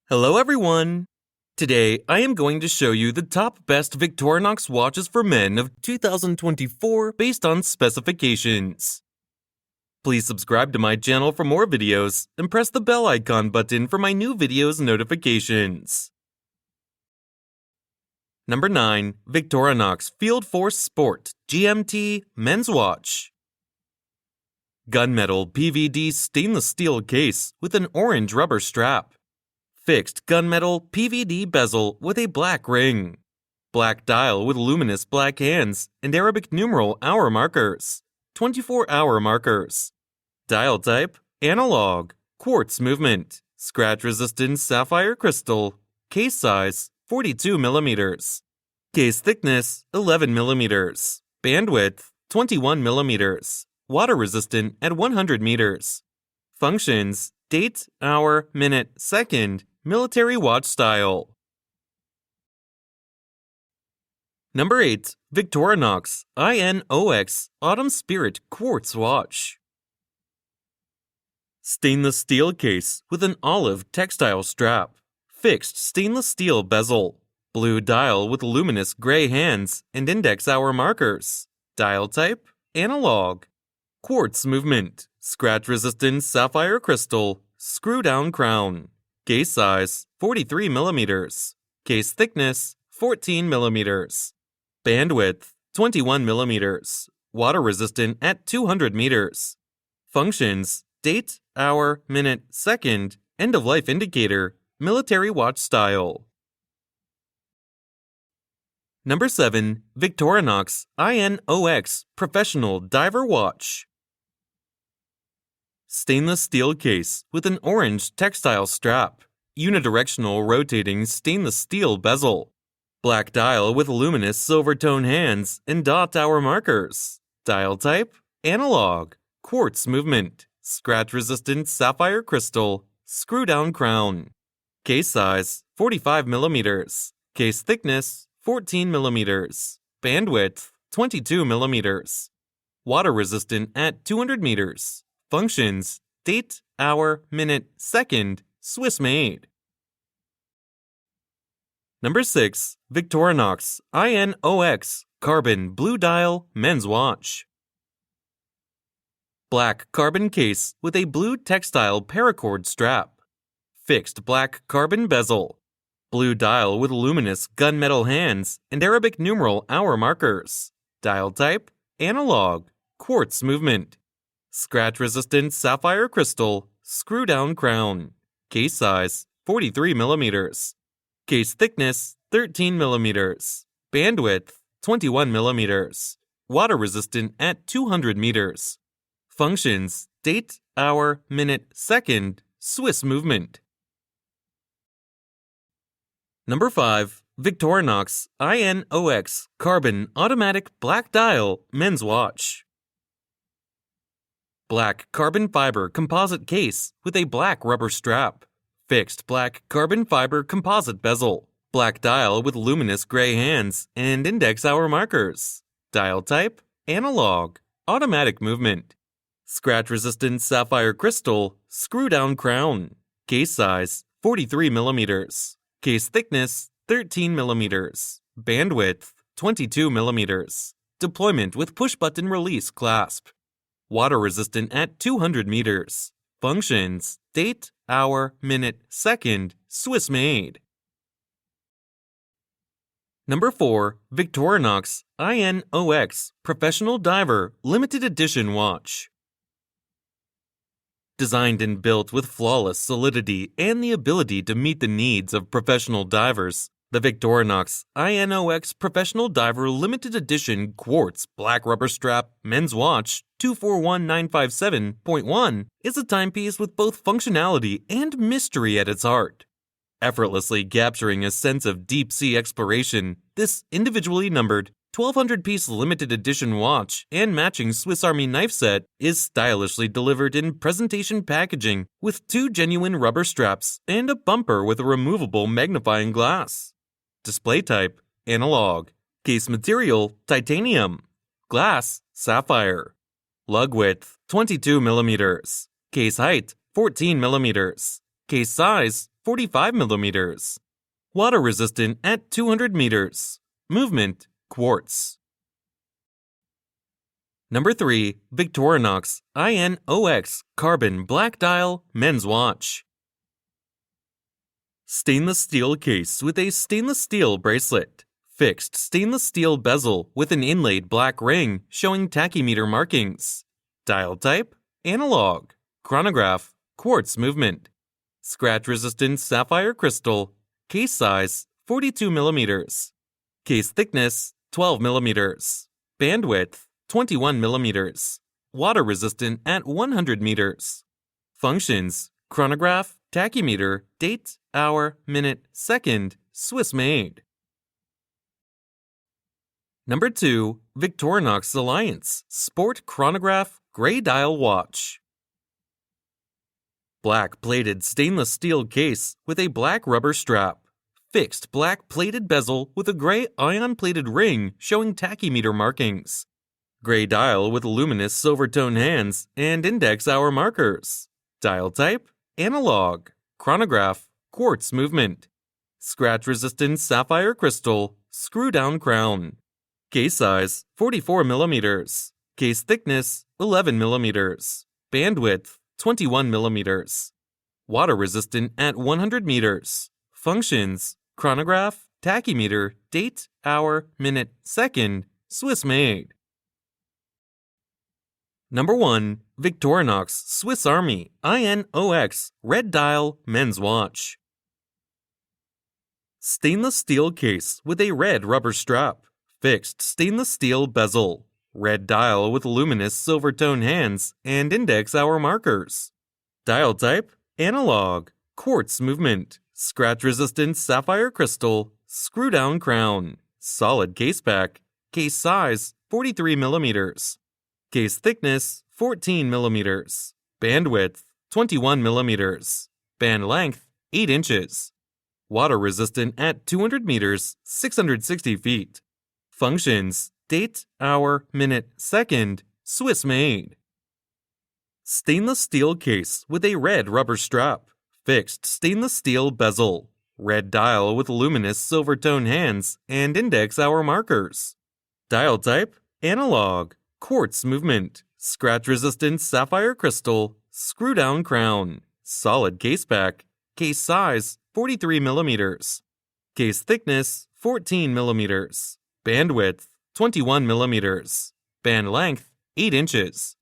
Hello everyone! Today I am going to show you the top best Victorinox watches for men of 2024 based on specifications. Please subscribe to my channel for more videos and press the bell icon button for my new videos notifications. Number 9. Victorinox FieldForce Sport GMT Men's Watch. Gunmetal PVD stainless steel case with an orange rubber strap. Fixed gunmetal PVD bezel with a black ring. Black dial with luminous black hands and Arabic numeral hour markers. 24-hour markers. Dial type, analog. Quartz movement. Scratch-resistant sapphire crystal. Case size, 42 millimeters. Case thickness, 11 millimeters. Bandwidth, 21 millimeters. Water resistant at 100 meters. Functions, date, hour, minute, second, military watch style. Number 8. Victorinox I.N.O.X Autumn Spirit Quartz Watch. Stainless steel case with an olive textile strap. Fixed stainless steel bezel. Blue dial with luminous gray hands and index hour markers. Dial type, analog. Quartz movement. Scratch-resistant sapphire crystal. Screw-down crown. Case size, 43 millimeters. Case thickness, 14 millimeters. Bandwidth, 21 millimeters. Water resistant at 200 meters. Functions, date, hour, minute, second, end-of-life indicator, military watch style. Number 7. Victorinox I.N.O.X Professional Diver Watch. Stainless steel case with an orange textile strap. Unidirectional rotating stainless steel bezel. Black dial with luminous silver tone hands and dot hour markers. Dial type, analog. Quartz movement. Scratch-resistant sapphire crystal. Screw-down crown. Case size, 45 millimeters. Case thickness, 14 millimeters. Bandwidth, 22 millimeters. Water resistant at 200 meters. Functions, date, hour, minute, second, Swiss made. Number 6. Victorinox I.N.O.X Carbon Blue Dial Men's Watch. Black carbon case with a blue textile paracord strap. Fixed black carbon bezel. Blue dial with luminous gunmetal hands and Arabic numeral hour markers. Dial type, analog. Quartz movement. Scratch-resistant sapphire crystal. Screw-down crown. Case size, 43 millimeters. Case thickness, 13 millimeters. Bandwidth, 21 millimeters. Water resistant at 200 meters. Functions, date, hour, minute, second, Swiss movement. Number 5. Victorinox I.N.O.X Carbon Automatic Black Dial Men's Watch. Black carbon fiber composite case with a black rubber strap. Fixed black carbon fiber composite bezel. Black dial with luminous gray hands and index hour markers. Dial type, analog. Automatic movement. Scratch-resistant sapphire crystal. Screw-down crown. Case size, 43 millimeters. Case thickness, 13 millimeters. Bandwidth, 22 millimeters. Deployment with push-button release clasp. Water resistant at 200 meters. Functions, date, hour, minute, second, Swiss made. Number 4. Victorinox I.N.O.X Professional Diver Limited Edition Watch. Designed and built with flawless solidity and the ability to meet the needs of professional divers, the Victorinox I.N.O.X Professional Diver Limited Edition Quartz Black Rubber Strap Men's Watch 241957.1 is a timepiece with both functionality and mystery at its heart. Effortlessly capturing a sense of deep-sea exploration, this individually numbered 1,200-piece limited edition watch and matching Swiss Army knife set is stylishly delivered in presentation packaging with 2 genuine rubber straps and a bumper with a removable magnifying glass. Display type, analog. Case material, titanium. Glass, sapphire. Lug width, 22 millimeters. Case height, 14 millimeters. Case size, 45 millimeters. Water resistant at 200 meters. Movement, quartz. Number 3. Victorinox I.N.O.X Carbon Black Dial Men's Watch. Stainless steel case with a stainless steel bracelet. Fixed stainless steel bezel with an inlaid black ring showing tachymeter markings. Dial type, analog. Chronograph, quartz movement. Scratch-resistant sapphire crystal. Case size, 42 millimeters. Case thickness, 12 millimeters. Bandwidth, 21 millimeters. Water resistant at 100 meters. Functions, chronograph, tachymeter, date, hour, minute, second, Swiss made. Number 2. Victorinox Alliance Sport Chronograph Gray Dial Watch. Black plated stainless steel case with a black rubber strap. Fixed black plated bezel with a gray ion-plated ring showing tachymeter markings. Gray dial with luminous silver tone hands and index hour markers. Dial type, analog. Chronograph, quartz movement. Scratch-resistant sapphire crystal, screw-down crown. Case size, 44 millimeters. Case thickness, 11 millimeters. Bandwidth, 21 millimeters. Water resistant at 100 meters. Functions, chronograph, tachymeter, date, hour, minute, second, Swiss made. Number 1. Victorinox Swiss Army I.N.O.X Red Dial Men's Watch. Stainless steel case with a red rubber strap. Fixed stainless steel bezel. Red dial with luminous silver tone hands and index hour markers. Dial type, analog. Quartz movement. Scratch-resistant sapphire crystal. Screw-down crown. Solid case pack. Case size, 43 millimeters. Case thickness, 14 millimeters. Bandwidth, 21 millimeters. Band length, 8 inches. Water resistant at 200 meters, 660 feet. Functions, date, hour, minute, second, Swiss made. Stainless steel case with a red rubber strap. Fixed stainless steel bezel. Red dial with luminous silver tone hands and index hour markers. Dial type, analog. Quartz movement. Scratch-resistant sapphire crystal. Screw-down crown. Solid case pack. Case size, 43 millimeters. Case thickness, 14 millimeters. Bandwidth, 21 millimeters. Band length, 8 inches.